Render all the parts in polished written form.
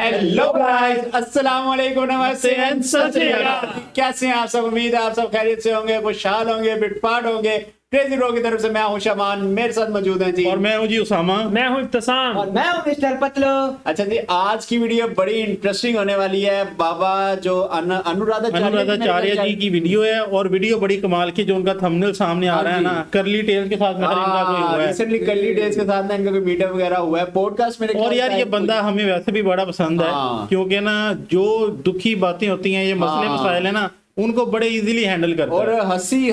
Hello guys, अस्सलाम वालेकुम, नमस्ते एंड सत श्री अकाल। कैसे हैं आप सब? उम्मीद है आप सब खैरियत से होंगे, खुशहाल होंगे, बिटपाट होंगे। क्रेजी ब्रो की तरफ से मैं हूं शमान, मेरे साथ मौजूद हैं जी। और मैं हूं जी उसामा। मैं हूं इब्तिसाम। और मैं हूं मिस्टर पतलो। अच्छा जी, आज की वीडियो बड़ी इंटरेस्टिंग होने वाली है। बाबा जो अनुराधाचार्य जी की वीडियो है और वीडियो बड़ी कमाल की, जो उनका थंबनेल सामने आ रहा है ना, करली टेल्स के साथ मैटर इनका कोई हुआ है। रिसेंटली करली टेल्स के साथ ना इनका कोई मीटअप वगैरह हुआ है, पॉडकास्ट में। और यार ये बंदा हमें वैसे भी बड़ा पसंद है, क्योंकि ना जो दुखी बातें होती हैं, ये मसले मसाइल है ना, उनको बड़े इजीली हैंडल करता है। और हंसी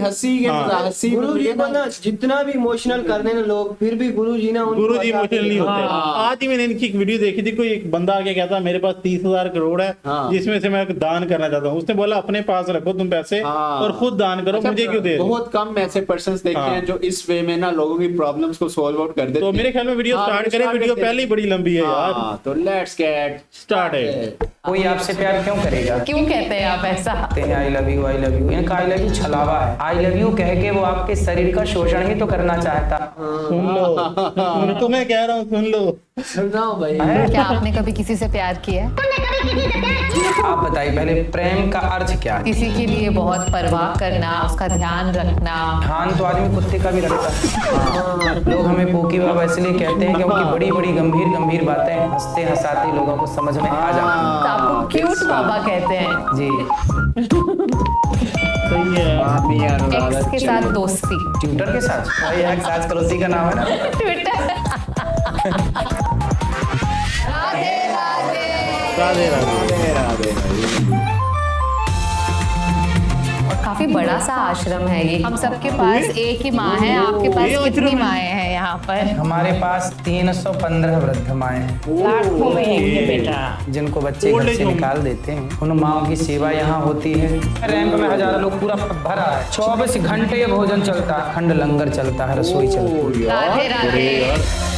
गुरु जी को ना जितना भी इमोशनल कर देना लोग, फिर भी गुरु जी इमोशनल नहीं होते। आज ही मैंने इनकी एक वीडियो देखी थी, कोई एक बंदा आके कहता मेरे पास 30,000 करोड़ है, जिसमें से मैं दान करना चाहता हूँ। उसने बोला अपने पास रखो तुम पैसे और खुद दान करो, मुझे क्यों दे। बहुत कम ऐसे पर्सन्स देखते हैं जो इस वे में ना लोगों की प्रॉब्लम्स को सॉल्व आउट कर देते हैं। तो मेरे ख्याल में वीडियो स्टार्ट करें। वीडियो पहले ही बड़ी लंबी है यार, तो लेट्स गेट स्टार्टेड। कोई आपसे प्यार क्यों करेगा? क्यों कहते हैं आप ऐसा? I love you, I love you. इनका आई लव यू छलावा है। आई लव यू कह के वो आपके शरीर का शोषण ही तो करना चाहता। सुन लो, तुम्हें कह रहा हूँ, सुन लो। सुनाओ भाई। क्या आपने कभी किसी से प्यार किया है? आप बताइए पहले, प्रेम का अर्थ क्या है? किसी के लिए बहुत परवाह करना, उसका ध्यान रखना। ध्यान तो आदमी कुत्ते का भी रखता है। लोग हमें पोकी बाबा इसलिए कहते हैं कि उनकी बड़ी बड़ी गंभीर बातें हंसते हंसाते लोगों को समझ में आ जाती हैं। तो आपको क्यूट बाबा कहते हैं जी। सही है। एक्स के साथ दोस्ती। ट्विटर के साथ भाई, एक्स आजकल उसी का नाम है ना, ट्विटर। राधे राधे। और काफी बड़ा सा आश्रम है ये। हम सबके पास एक ही माँ है। आपके पास कितनी माएँ हैं यहाँ पर? हमारे पास 315 वृद्ध माएँ हैं, लाखों में है बेटा, जिनको बच्चे घर से निकाल देते हैं। उन माओं की सेवा यहाँ होती है। रैंप में हजारों लोग पूरा भरा है। 24 घंटे भोजन चलता है, खंड लंगर चलता है, रसोई चलती है। राधे राधे।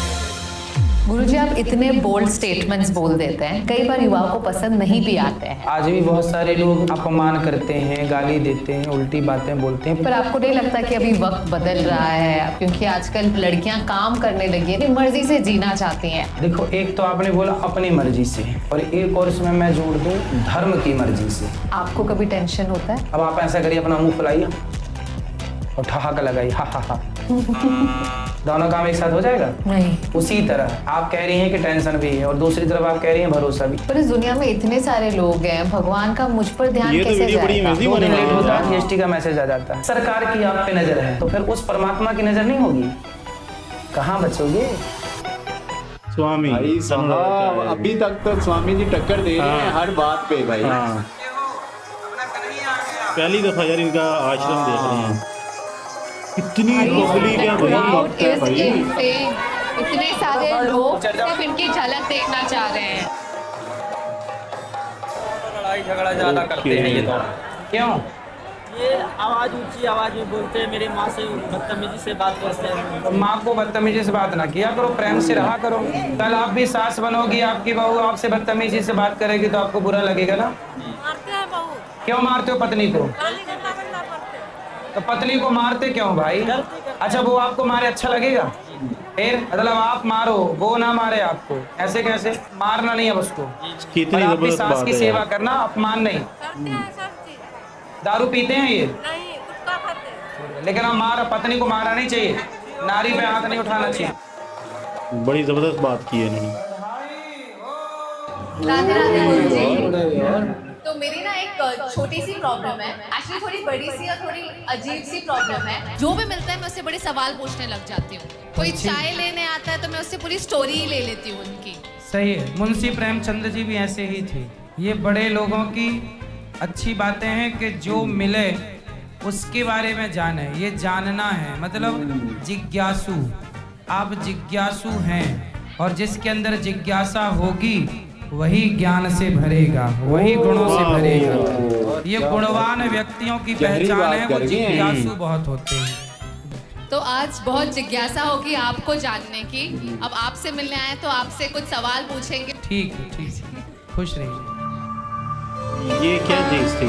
गुरुजी, आप इतने बोल्ड स्टेटमेंट्स बोल देते हैं, कई बार युवाओं को पसंद नहीं भी आते हैं। आज भी बहुत सारे लोग अपमान करते हैं, गाली देते हैं, उल्टी बातें बोलते हैं। पर आपको नहीं लगता कि अभी वक्त बदल रहा है? क्योंकि आजकल लड़कियां काम करने लगी हैं, मर्जी से जीना चाहती हैं। देखो, एक तो आपने बोला अपनी मर्जी से, और एक और इसमें मैं जोड़ दूं धर्म की मर्जी से। आपको कभी टेंशन होता है? अब आप ऐसा करिए, अपना मुंह फुलाइए और ठहाका लगाइए, हा हा हा। दोनों काम एक साथ हो जाएगा? नहीं। उसी तरह आप कह रही हैं कि टेंशन भी है, और दूसरी तरफ आप कह रही हैं भरोसा भी। पर इस दुनिया में इतने सारे लोग हैं, भगवान का मुझ पर ध्यान कैसे जाएगा? 2 दिन लेट होता है, जीएसटी का मैसेज आ जाता है। सरकार की आप पे नजर है, तो फिर उस परमात्मा की नजर नहीं होगी? कहाँ बचोगे? स्वामी भाई साहब, अभी तक तो स्वामी जी टक्कर दे रहे हैं हर बात पे भाई। पहली दफा यार इनका आश्रम देख रहे हैं। इतनी पब्लिक है भाई। इतने सारे लोग सिर्फ इनकी झलक देखना चाह रहे हैं। लड़ाई झगड़ा ज्यादा करते हैं ये तो। क्यों? ये आवाज ऊंची आवाज में बोलते हैं, मेरी माँ से बदतमीजी से बात करते हैं। तो माँ को बदतमीजी से बात ना किया करो, प्रेम से रहा करो। कल आप भी सास बनोगी, आपकी बहू आपसे बदतमीजी से बात करेगी तो आपको बुरा लगेगा ना? मारते हैं बहू। क्यों मारते हो पत्नी को? तो पत्नी को मारते क्यों भाई? अच्छा, वो आपको मारे अच्छा लगेगा? फिर मतलब आप मारो, वो ना मारे आपको, ऐसे कैसे? मारना नहीं है उसको। कितनी आपकी जबरदस्त सास बात की है सेवा यार। करना, अपमान नहीं। दारू पीते हैं ये? नहीं, गुटखा खाते हैं। लेकिन हम पत्नी को मारना नहीं चाहिए, नारी पे हाथ नहीं उठाना चाहिए। बड़ी जबरदस्त बात की है इन्होंने। राधे राधे गुरुजी। तो मेरी ना एक छोटी सी प्रॉब्लम है, एक्चुअली थोड़ी बड़ी सी और थोड़ी अजीब सी प्रॉब्लम है। जो भी मिलता है मैं उससे बड़े सवाल पूछने लग जाती हूँ। कोई चाय लेने आता है तो मैं उससे पूरी स्टोरी ही ले लेती हूँ उनकी। सही है, मुंशी प्रेमचंद जी भी ऐसे ही थे। ये बड़े लोगों की अच्छी बातें हैं कि जो मिले उसके बारे में जाने, ये जानना है, मतलब जिज्ञासु। आप जिज्ञासु हैं, और जिसके अंदर जिज्ञासा होगी वही ज्ञान से भरेगा, वही गुणों से भरेगा। ये गुणवान व्यक्तियों की पहचान है, वो जिज्ञासु बहुत होते हैं। तो आज बहुत जिज्ञासा होगी आपको जानने की। अब आपसे मिलने आए तो आपसे कुछ सवाल पूछेंगे। ठीक है, ठीक है, खुश रहिए। ये क्या चीज थी?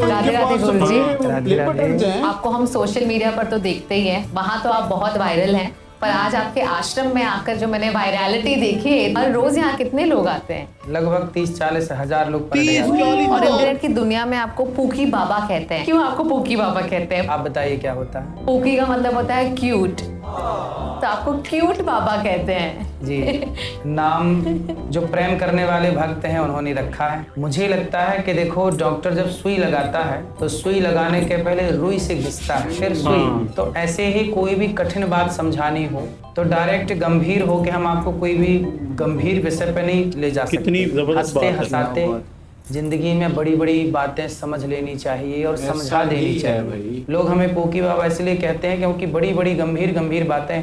राधे राधे गुरुजी। राधे राधे। आपको हम सोशल मीडिया पर तो देखते ही हैं, वहाँ तो आप बहुत वायरल हैं। पर आज आपके आश्रम में आकर जो मैंने वायरलिटी देखी है, हर रोज यहाँ कितने लोग आते हैं? लगभग 30-40 हजार लोग पर डे आते हैं। और इंटरनेट की दुनिया में आपको पूकी बाबा कहते हैं। क्यों आपको पूकी बाबा कहते हैं? आप बताइए क्या होता है? पूकी का मतलब होता है क्यूट, तो आपको क्यूट बाबा कहते हैं। जी, नाम जो प्रेम करने वाले भक्त हैं उन्होंने रखा है। मुझे लगता है कि देखो, डॉक्टर जब सुई लगाता है तो सुई लगाने के पहले रुई से घिसता है, फिर सुई। तो ऐसे ही कोई भी कठिन बात समझानी हो तो डायरेक्ट गंभीर हो के हम आपको कोई भी गंभीर विषय पे नहीं ले जा सकते। कितनी जबरदस्त हंसते बात है। हंसाते जिंदगी में बड़ी बड़ी बातें समझ लेनी चाहिए और समझा देनी चाहिए। लोग हमें पोकी बाबा इसलिए कहते हैं क्योंकि बड़ी बड़ी गंभीर बातें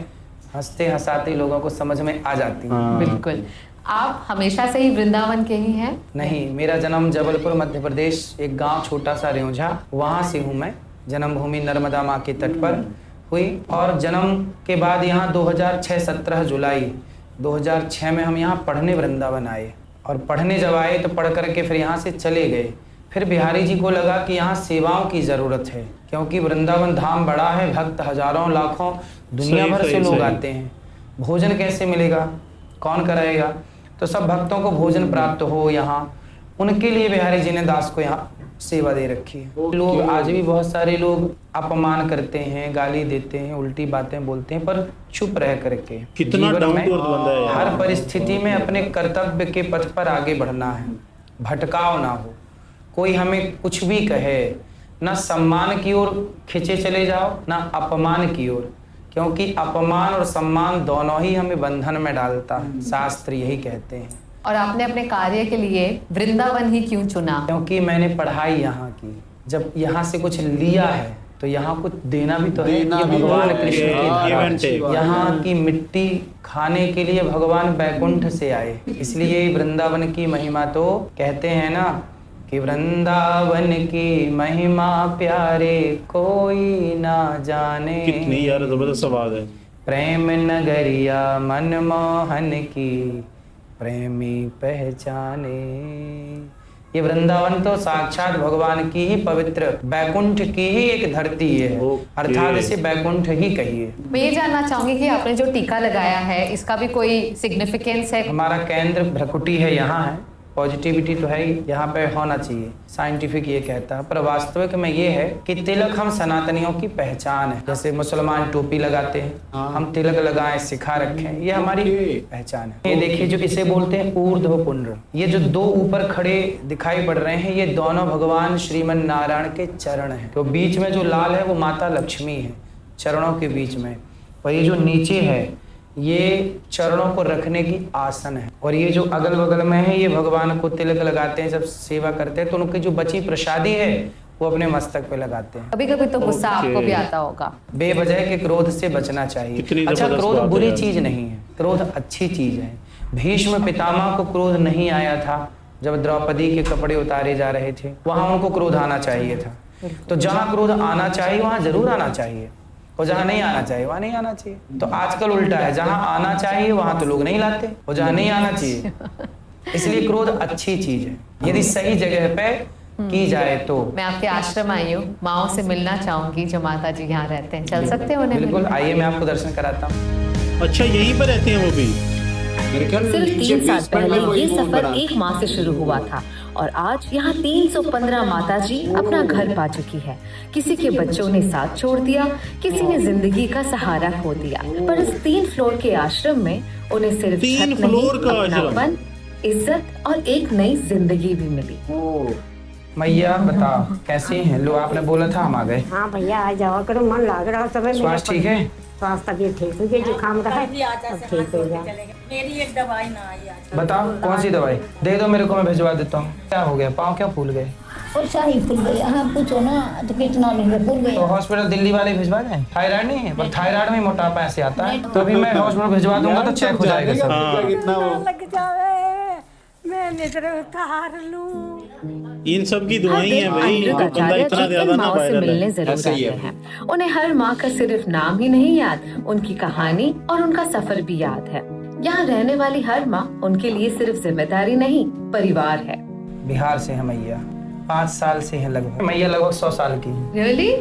हंसते हंसाते लोगों को समझ में आ जाती हैं। बिल्कुल। आप हमेशा से ही वृंदावन के ही हैं? नहीं, मेरा जन्म जबलपुर मध्य प्रदेश, एक गांव छोटा सा रेउंझा, वहाँ से हूँ मैं। जन्मभूमि नर्मदा माँ के तट पर हुई और जन्म के बाद यहाँ 2006 17 जुलाई 2006 में हम यहाँ पढ़ने वृंदावन आए। और पढ़ने जब आए तो पढ़ करके फिर यहाँ से चले गए। फिर बिहारी जी को लगा कि यहाँ सेवाओं की ज़रूरत है, क्योंकि वृंदावन धाम बड़ा है, भक्त हजारों लाखों दुनिया भर से लोग आते हैं। भोजन कैसे मिलेगा, कौन कराएगा? तो सब भक्तों को भोजन प्राप्त हो यहाँ, उनके लिए बिहारी जी ने दास को यहाँ सेवा दे रखी है। लोग आज भी बहुत सारे लोग अपमान करते हैं, गाली देते हैं, उल्टी बातें बोलते हैं, पर चुप रह करके कितना जीवन डाउन में टू अर्थ बंदा है यार। हर परिस्थिति में अपने कर्तव्य के पथ पर आगे बढ़ना है। भटकाव ना हो, कोई हमें कुछ भी कहे, ना सम्मान की ओर खींचे चले जाओ ना अपमान की ओर, क्योंकि अपमान और सम्मान दोनों ही हमें बंधन में डालता है। शास्त्र यही कहते हैं। और आपने अपने कार्य के लिए वृंदावन ही क्यों चुना? क्योंकि मैंने पढ़ाई यहाँ की, जब यहाँ से कुछ लिया है तो यहाँ कुछ देना भी तो है। ये भगवान कृष्ण की धारा है। यहाँ की मिट्टी खाने के लिए भगवान बैकुंठ से आए, इसलिए वृंदावन की महिमा तो कहते हैं ना कि वृंदावन की महिमा प्यारे कोई ना जाने। कितनी यार जबरदस्त आवाज है। प्रेम नगरिया मनमोहन की प्रेमी पहचाने। ये वृंदावन तो साक्षात भगवान की ही पवित्र बैकुंठ की ही एक धरती है, अर्थात इसे बैकुंठ ही कहिए। मैं ये जानना चाहूंगी कि आपने जो टीका लगाया है इसका भी कोई सिग्निफिकेंस है? हमारा केंद्र भ्रकुटी है, यहाँ है। पॉजिटिविटी तो है ही, यहाँ पे होना चाहिए, साइंटिफिक ये कहता है। पर वास्तविक में ये है कि तिलक हम सनातनियों की पहचान है। जैसे मुसलमान टोपी लगाते हैं, हम तिलक लगाएं, सिखा रखें, ये हमारी पहचान है। ये देखिए जो इसे बोलते हैं ऊर्ध्व पुंड्र, ये जो दो ऊपर खड़े दिखाई पड़ रहे हैं, ये दोनों भगवान श्रीमन नारायण के चरण हैं। तो बीच में जो लाल है वो माता लक्ष्मी है, चरणों के बीच में। और ये जो नीचे है ये चरणों को रखने की आसन है। और ये जो अगल बगल में है ये भगवान को तिलक लगाते हैं, जब सेवा करते हैं तो उनकी जो बची प्रसादी है वो अपने मस्तक पे लगाते हैं। कभी कभी तो गुस्सा आपको भी आता होगा। बेवजह के क्रोध से बचना चाहिए। अच्छा, क्रोध बुरी चीज नहीं है, क्रोध अच्छी चीज है। भीष्म पितामह को क्रोध नहीं आया था जब द्रौपदी के कपड़े उतारे जा रहे थे, वहां उनको क्रोध आना चाहिए था। तो जहां क्रोध आना चाहिए वहां जरूर आना चाहिए, और जहाँ नहीं आना चाहिए वहाँ नहीं आना चाहिए। तो आजकल उल्टा है, जहाँ आना चाहिए वहाँ तो लोग नहीं लाते, और जहाँ नहीं आना चाहिए। इसलिए क्रोध अच्छी चीज है यदि सही जगह पे की जाए तो। मैं आपके आश्रम आई हूँ, माओ से मिलना चाहूंगी जो माता जी यहाँ रहते हैं, चल सकते हैं उन्हें? बिल्कुल, आइए मैं आपको दर्शन कराता हूँ। अच्छा, यहीं पर रहते हैं वो भी? सिर्फ 3 साल पहले ये सफर 1 माह से शुरू हुआ था और आज यहाँ 315 माताजी अपना घर पा चुकी है। किसी के बच्चों ने साथ छोड़ दिया, किसी ने जिंदगी का सहारा खो दिया, पर इस 3 फ्लोर के आश्रम में उन्हें सिर्फ छत नहीं, अपनापन, इज्जत और एक नई जिंदगी भी मिली। मैया बताओ कैसे हैं? लो आपने बोला था हम आ गए। हाँ भैया आ जाओ करो, मन लग रहा समय। स्वास्थ्य ठीक है? स्वास्थ्य तबीयत ठीक हो गई, जुकाम रहा है अब ठीक हो गया। मेरी एक दवाई ना आई आज। बताओ कौन सी दवाई दे दो मेरे को, मैं भिजवा देता हूँ। क्या हो गया, पाँव क्या फूल गए? और शाही फूल गई। हाँ पूछो ना तो कितना लोग फूल गए। तो हॉस्पिटल दिल्ली वाले भिजवा दें? थायराइड नहीं है, पर थायराइड में मोटापा ऐसे आता है। तो अभी मैं हॉस्पिटल भिजवा दूंगा तो चेक हो जाएगा सब। कितना लग जावे मैं निद्र उतार लूं। इन सब की दुआएं हैं भाई। बंदा इतना ज्यादा ना से मिलने जरूर जाते हैं। उन्हें हर माँ का सिर्फ नाम ही नहीं याद, उनकी कहानी और उनका सफर भी याद है। यहाँ रहने वाली हर माँ उनके लिए सिर्फ जिम्मेदारी नहीं, परिवार है। बिहार से है मैया, 5 साल से है लगभग। मैया लगभग 100 साल की। Really?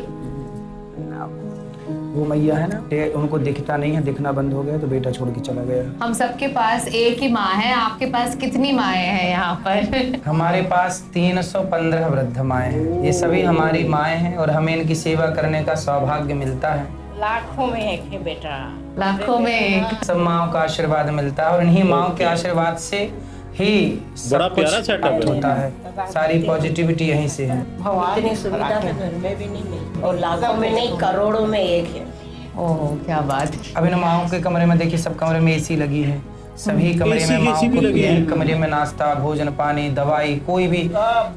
वो मैया है ना, उनको दिखता नहीं है, दिखना बंद हो गया तो बेटा छोड़ के चला गया। हम सबके पास एक ही माँ है, आपके पास कितनी माएँ हैं यहाँ पर? हमारे पास 315 वृद्ध माएँ हैं। ये सभी हमारी माएँ हैं और हमें इनकी सेवा करने का सौभाग्य मिलता है। लाखों में एक है बेटा, लाखों में एक। सब माओ का आशीर्वाद मिलता है और इन्हीं माओ के आशीर्वाद से ही बड़ा सब प्यारा कुछ सेटअप होता है। सारी पॉजिटिविटी यहीं से है। इतनी सुविधा तो घर में भी नहीं मिलती, और लाखों में नहीं करोड़ों में एक है। ओह क्या बात। अब इन माओ के कमरे में देखिए, सब कमरे में एसी लगी है, सभी कमरे में माओ को एक कमरे में नाश्ता, भोजन, पानी, दवाई, कोई भी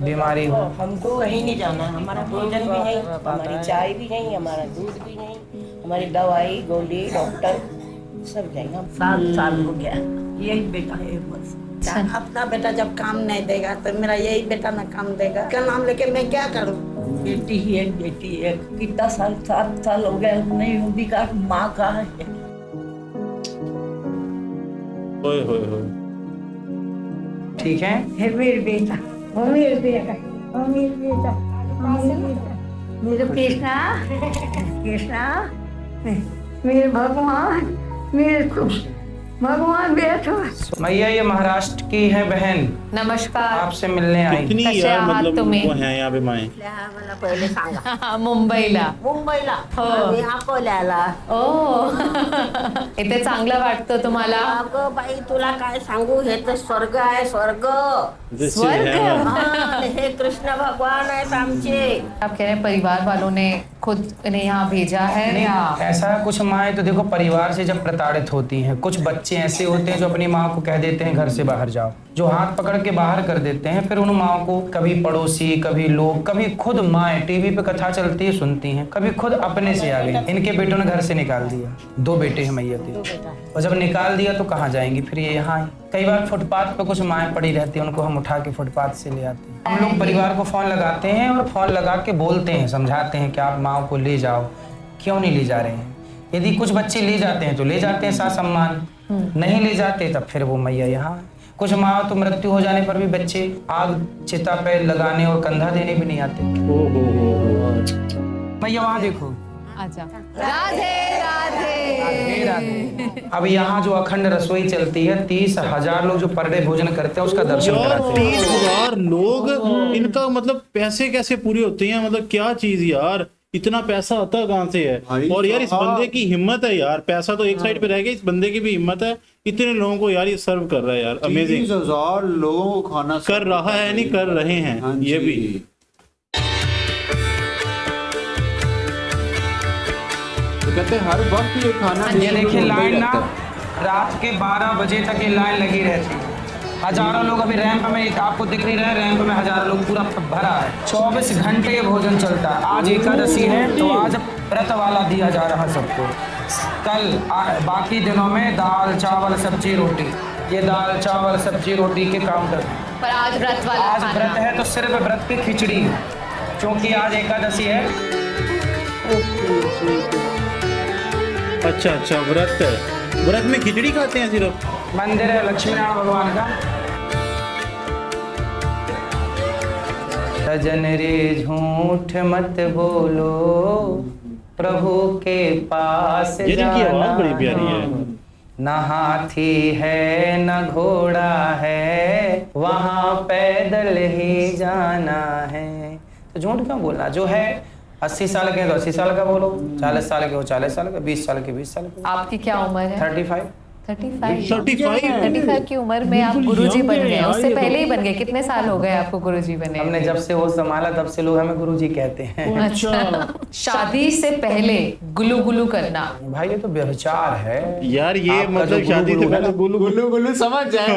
बीमारी हो। हमको कहीं नहीं जाना, हमारा भोजन भी नहीं, हमारी चाय भी नहीं, हमारा दूध भी नहीं, हमारी दवाई गोली डॉक्टर सब जाएगा। 7 साल हो गया, यही बेटा है बस। अपना बेटा जब काम नहीं देगा तो मेरा यही बेटा ना काम देगा, क्या नाम लेके मैं क्या करूं? बेटी ही एक, बेटी एक। कितना साल, 7 साल हो गया नहीं होगी का माँ का है। होए होए होए। ठीक है, मेरे बेटा, वो मेरे बेटा, वो मेरे बेटा, मेरे कृष्णा, कृष्णा, मेरे भगवान, मेरे भगवान बेटा। मैया ये महाराष्ट्र की है बहन, नमस्कार। आपसे मिलने आई। कितनी कसे यार आहात मतलब तुम्ही? वो हैं यहाँ पे माएँ। मला पहिले सांगा, मुंबईला. मुंबईला हो. आम्ही अकोल्याला. ओ इथे चांगलं वाटतं तुम्हाला? अगं बाई तुला काय सांगू, हे तर स्वर्ग आहे, स्वर्ग. स्वर्ग. हाँ, हे कृष्ण भगवान आहेत आमचे. आप कह रहे हैं परिवार वालों ने खुद इन्हें यहाँ भेजा है नहीं, या? ऐसा कुछ माएँ तो देखो परिवार से जब प्रताड़ित होती हैं, कुछ बच्चे ऐसे होते हैं जो अपनी माँ को कह देते हैं घर से बाहर जाओ, जो हाथ पकड़ के बाहर कर देते हैं। फिर उन माँ को कभी पड़ोसी, कभी लोग, कभी खुद माएँ टीवी पे कथा चलती है सुनती हैं, कभी खुद अपने से आ गई। इनके बेटों ने घर से निकाल दिया, 2 बेटे हैं मैया के, और जब निकाल दिया तो कहाँ जाएंगी फिर ये यहाँ आई। कई बार फुटपाथ पे कुछ माएँ पड़ी रहती हैं, उनको हम उठा के फुटपाथ से ले आते हैं। हम लोग परिवार को फोन लगाते हैं और फोन लगा के बोलते हैं, समझाते हैं कि आप माँ को ले जाओ, क्यों नहीं ले जा रहे हैं। यदि कुछ बच्चे ले जाते हैं तो ले जाते हैं साथ सम्मान, नहीं ले जाते तब फिर वो मैया यहाँ। कुछ माँ तो मृत्यु हो जाने पर भी बच्चे आग चिता पे लगाने और कंधा देने भी नहीं आते। मैया वहाँ देखो। अच्छा, राधे राधे राधे राधे। अब यहाँ जो अखंड रसोई चलती है, 30,000 लोग जो पर डे भोजन करते हैं उसका दर्शन यार कराते हैं। 30,000 लोग, इनका मतलब पैसे कैसे पूरे होते हैं? मतलब क्या चीज यार, इतना पैसा आता है कहाँ से है? और यार इस बंदे की हिम्मत है यार, पैसा तो एक साइड पे रह गया, इस बंदे की भी हिम्मत है, इतने लोगों को यार ये सर्व कर रहा है यार। अमेजिंग। 30,000 लोगों को खाना कर रहा है नहीं कर रहे हैं ये भी। तो कहते हैं हर वक्त ये खाना ये देखिए लाइन ना, रात के 12 बजे तक ये लाइन लगी रहती है। हजारों लोग अभी रैंप में, एक आपको दिख नहीं रहा है, रैंप में हजारों लोग पूरा भरा है। 24 घंटे ये भोजन चलता है। आज एकादशी है तो आज व्रत वाला दिया जा रहा सबको। कल बाकी दिनों में दाल चावल सब्जी रोटी, ये दाल चावल सब्जी रोटी के काउंटर। पर आज व्रत वाला आज खाना। व्रत है तो सिर्फ व्रत की खिचड़ी है, क्योंकि आज एकादशी है। अच्छा अच्छा, व्रत है, व्रत में खिचड़ी खाते हैं सिर्फ। मंदिर है लक्ष्मी नारायण भगवान का। सजन रे झूठ मत बोलो, प्रभु के पास ये इनकी आवाज बड़ी प्यारी है। न हाथी है न घोड़ा है, वहाँ पैदल ही जाना है। तो झूठ क्यों बोलना? जो है 80 साल के तो 80 साल का बोलो, 40 साल के हो 40 साल का, 20 साल के 20 साल के। आपकी क्या उम्र है? 35। 35 की उम्र में आप गुरुजी बन गए, उससे पहले ही बन गए। कितने साल हो गए आपको गुरुजी बने? हमने जब से वो संभाला तब से लोग हमें गुरुजी कहते हैं। अच्छा, शादी से पहले गुलू गुलू करना, भाई ये तो व्यभिचार है यार। ये आपका मतलब जो शादी से गुलू पहले गुल्लू गुल्लू समझ जाए,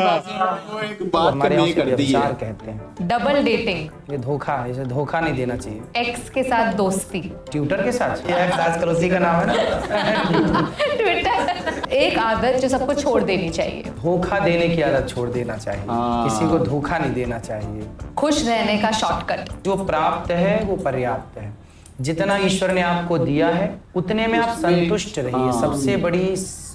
वो एक बात हमारे नहीं यहाँ करती है। व्यभिचार कहते हैं। डबल डेटिंग, ये धोखा है, इसे धोखा नहीं देना चाहिए। एक्स के साथ दोस्ती, ट्विटर के साथ, ये आजकल उसी का नाम है ना। ट्विटर। एक आदत जो सबको छोड़ देनी चाहिए, धोखा देने की आदत छोड़ देना चाहिए। किसी को धोखा नहीं देना चाहिए। खुश रहने का शॉर्टकट, जो प्राप्त है वो पर्याप्त है। जितना ईश्वर ने आपको दिया है उतने में आप संतुष्ट रहिए। सबसे बड़ी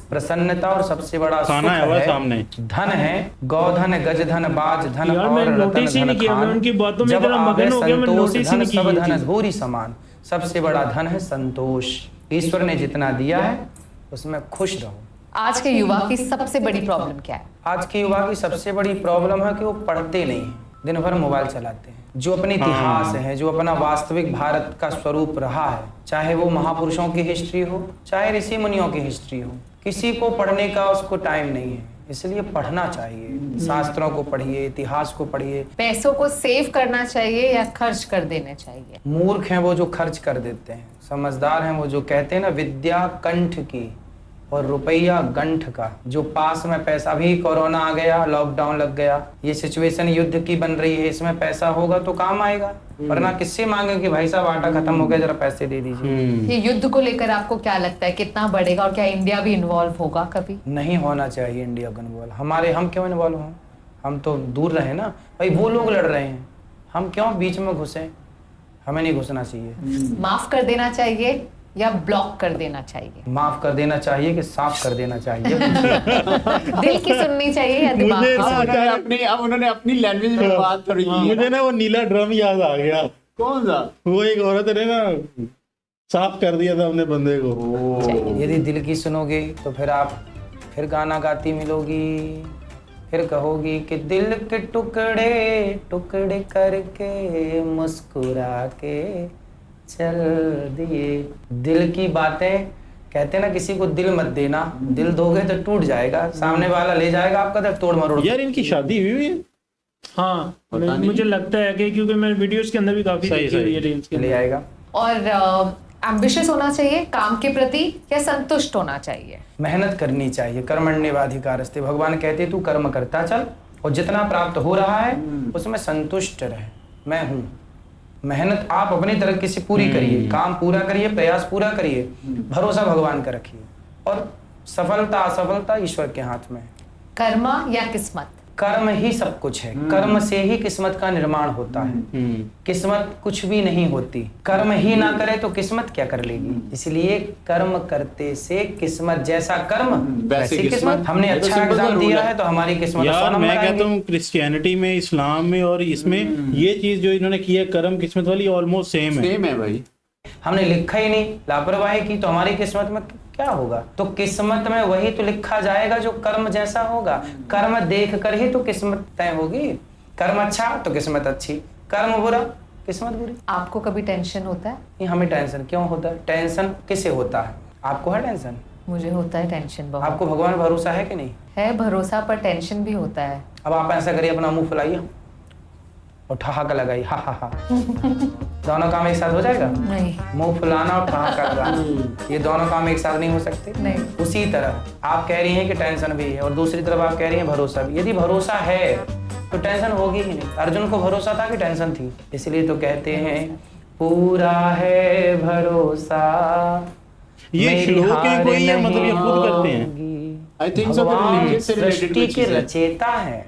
प्रसन्नता और सबसे बड़ा सुख खाना है वो सामने। धन है, गौधन, गजधन, बाज धन यार, और मैं रतन नोटिस ही धन नहीं किया, मैं खान। उनकी बातों में जब इतना आवे मगन हो गया, मैं संतोष नोटिस ही धन नहीं की सब ये धन चीज। धोरी समान। सबसे बड़ा धन है संतोष। ईश्वर ने जितना दिया है उसमें खुश रहो। आज के युवा की सबसे बड़ी प्रॉब्लम क्या है? आज के युवा की सबसे बड़ी प्रॉब्लम है कि वो पढ़ते नहीं हैं, दिन भर मोबाइल चलाते हैं। जो अपने इतिहास है, जो अपना वास्तविक भारत का स्वरूप रहा है, चाहे वो महापुरुषों की हिस्ट्री हो, चाहे ऋषि मुनियों की हिस्ट्री हो, किसी को पढ़ने का उसको टाइम नहीं है। इसलिए पढ़ना चाहिए, शास्त्रों को पढ़िए, इतिहास को पढ़िए। पैसों को सेव करना चाहिए या खर्च कर देना चाहिए? मूर्ख हैं वो जो खर्च कर देते हैं, समझदार हैं वो जो कहते हैं ना विद्या कंठ की और रुपया गंठ का। जो पास में पैसा, अभी कोरोना आ गया, लॉकडाउन लग गया, ये सिचुएशन युद्ध की बन रही है, इसमें पैसा होगा तो काम आएगा, वरना किससे मांगे कि भाई साहब आटा खत्म हो गया जरा पैसे दे दीजिए। ये युद्ध को लेकर आपको क्या लगता है, कितना बढ़ेगा और क्या इंडिया भी इन्वॉल्व होगा कभी? नहीं होना चाहिए इंडिया का इन्वॉल्व। हम क्यों इन्वॉल्व हों? हम तो दूर रहे ना भाई, वो लोग लड़ रहे हैं, हम क्यों बीच में घुसे? हमें नहीं घुसना चाहिए। माफ कर देना चाहिए या ब्लॉक कर देना चाहिए? माफ कर देना चाहिए कि साफ कर देना चाहिए? दिल की सुननी चाहिए या दिमाग की? उन्होंने अपनी लैंग्वेज में बात करी है। मुझे ना वो नीला ड्रम याद आ गया। कौन सा? वो एक औरत ने ना साफ कर दिया था अपने बंदे को। यदि दिल की सुनोगे तो फिर आप फिर गाना गाती मिलोगी, फिर कहोगी कि दिल के टुकड़े टुकड़े करके मुस्कुरा के चल दिए। दिल की बातें कहते हैं ना, किसी को दिल मत देना, दिल दोगे तो टूट जाएगा, सामने वाला ले जाएगा आपका तो तोड़ मरोड़। यार इनकी शादी हुई है? हाँ, मुझे लगता है कि क्योंकि मैं वीडियोस के अंदर भी काफी देखी हुई है रील्स के ले आएगा। और एम्बिशियस होना चाहिए काम के प्रति या संतुष्ट होना चाहिए? मेहनत करनी चाहिए, कर्मण्येवाधिकारस्ते। भगवान कहते तू कर्म करता चल और जितना प्राप्त हो रहा है उसमें संतुष्ट रहे। मैं हूँ, मेहनत आप अपनी तरफ से पूरी करिए, काम पूरा करिए, प्रयास पूरा करिए, भरोसा भगवान का रखिए और सफलता असफलता ईश्वर के हाथ में। कर्म या किस्मत? कर्म ही सब कुछ है, कर्म से ही किस्मत का निर्माण होता है। किस्मत कुछ भी नहीं होती, कर्म ही ना करे तो किस्मत क्या कर लेगी। इसलिए कर्म करते से किस्मत, जैसा कर्म वैसी किस्मत। हमने अच्छा एग्जाम दिया है तो हमारी किस्मत। यार मैं कहता हूँ क्रिश्चियनिटी में, इस्लाम में और इसमें ये चीज जो इन्होंने की है कर्म किस्मत वाली, ऑलमोस्ट सेम है भाई। हमने लिखा ही नहीं, लापरवाही की तो हमारी किस्मत में क्या होगा? तो किस्मत में वही तो लिखा जाएगा जो कर्म जैसा होगा। कर्म देख कर ही तो किस्मत तय होगी। कर्म अच्छा तो किस्मत अच्छी, कर्म बुरा किस्मत बुरी। आपको कभी टेंशन होता है? नहीं, हमें टेंशन क्यों होता है? टेंशन किसे होता है? आपको है टेंशन? मुझे होता है टेंशन बहुत। आपको भगवान भरोसा है कि नहीं? है भरोसा, पर टेंशन भी होता है। अब आप ऐसा करिए, अपना मुंह फुलाइए और ठहाका लगाइए, हा हा हा। दोनों काम एक साथ हो जाएगा? नहीं। मुंह फुलाना और ठहाका लगाना, ये दोनों काम एक साथ नहीं हो सकते। नहीं। उसी तरह आप कह रही हैं कि टेंशन भी है और दूसरी तरफ आप कह रही हैं भरोसा भी। यदि भरोसा है तो टेंशन होगी ही नहीं। अर्जुन को भरोसा था कि टेंशन थी? इसलिए तो कहते हैं पूरा है भरोसा। ये श्लोक है कोई या मतलब ये खुद करते हैं? आई थिंक भगवान सृष्टि के रचयिता है,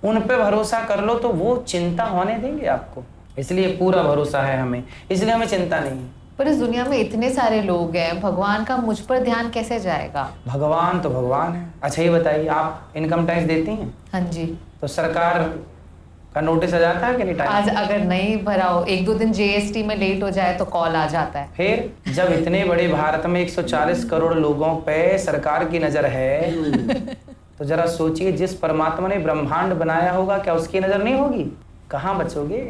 उन पे भरोसा कर लो तो वो चिंता होने देंगे आपको। इसलिए पूरा भरोसा है हमें, इसलिए हमें चिंता नहीं है। पर इस दुनिया में इतने सारे लोग हैं, भगवान का मुझ पर ध्यान कैसे जाएगा? भगवान तो भगवान है। अच्छा ये बताइए, आप इनकम टैक्स देती हैं? हाँ जी। तो सरकार का नोटिस आ जाता है कि नहीं? टाइम आज अगर नहीं भरा हो, 1-2 दिन जीएसटी में लेट हो जाए तो कॉल आ जाता है। फिर जब इतने बड़े भारत में 140 करोड़ लोगों पे सरकार की नजर है तो जरा सोचिए, जिस परमात्मा ने ब्रह्मांड बनाया होगा क्या उसकी नजर नहीं होगी? कहाँ बचोगे?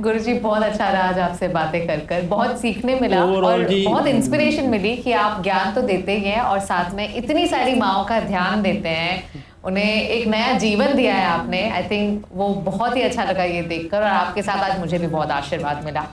गुरुजी बहुत अच्छा रहा आज आपसे बातें कर बहुत सीखने मिला और बहुत इंस्पिरेशन मिली कि आप ज्ञान तो देते ही हैं और साथ में इतनी सारी माँओं का ध्यान देते हैं, उन्हें एक नया जीवन दिया है आपने। आई थिंक वो बहुत ही अच्छा लगा ये देखकर और आपके साथ आज मुझे भी बहुत आशीर्वाद मिला।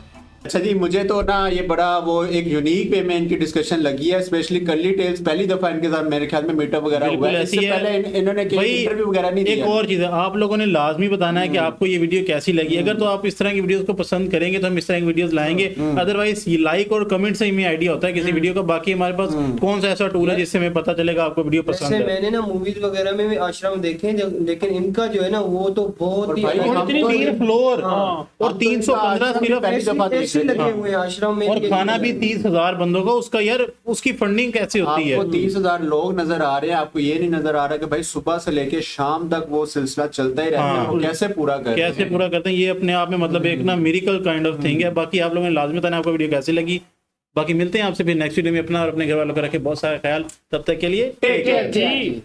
अच्छा जी, मुझे तो ना ये बड़ा वो एक यूनिक वे में इनकी डिस्कशन लगी है, स्पेशली कर्ली टेल्स पहली दफा इनके साथ मेरे ख्याल में मीटअप वगैरह हुआ है। इससे पहले इन्होंने इंटरव्यू वगैरह नहीं दिया। एक और चीज है, आप लोगों ने लाजमी बताना है कि आपको ये वीडियो कैसी लगी। अगर तो आप इस तरह की वीडियोस को पसंद करेंगे तो हम इस तरह की वीडियोस लाएंगे, अदरवाइज लाइक और कमेंट से हमें आइडिया होता है किसी वीडियो का। बाकी हमारे पास कौन सा ऐसा टूल है जिससे हमें पता चलेगा आपको वीडियो पसंद है। मैंने ना मूवीज वगैरह में भी आश्रम देखे, लेकिन इनका जो है ना वो तो बहुत ही 3 फ्लोर और 315 सिर्फ लगे हुए हैं में, और खाना भी 30,000 बंदों का। उसका यार उसकी फंडिंग कैसे होती है? आपको 30,000 लोग नजर आ रहे हैं, आपको ये नहीं नजर आ रहा कि भाई सुबह से लेके शाम तक वो सिलसिला चलता ही रहता है। वो कैसे पूरा करते हैं? ये अपने आप में मतलब एक ना मिरेकल काइंड ऑफ थिंग है। बाकी आप लोगों ने लाजमी बताना आपको वीडियो कैसी लगी। बाकी मिलते हैं आपसे फिर नेक्स्ट वीडियो में। अपना और अपने घर वालों का रखें बहुत सारा ख्याल, तब तक के लिए टेक केयर जी।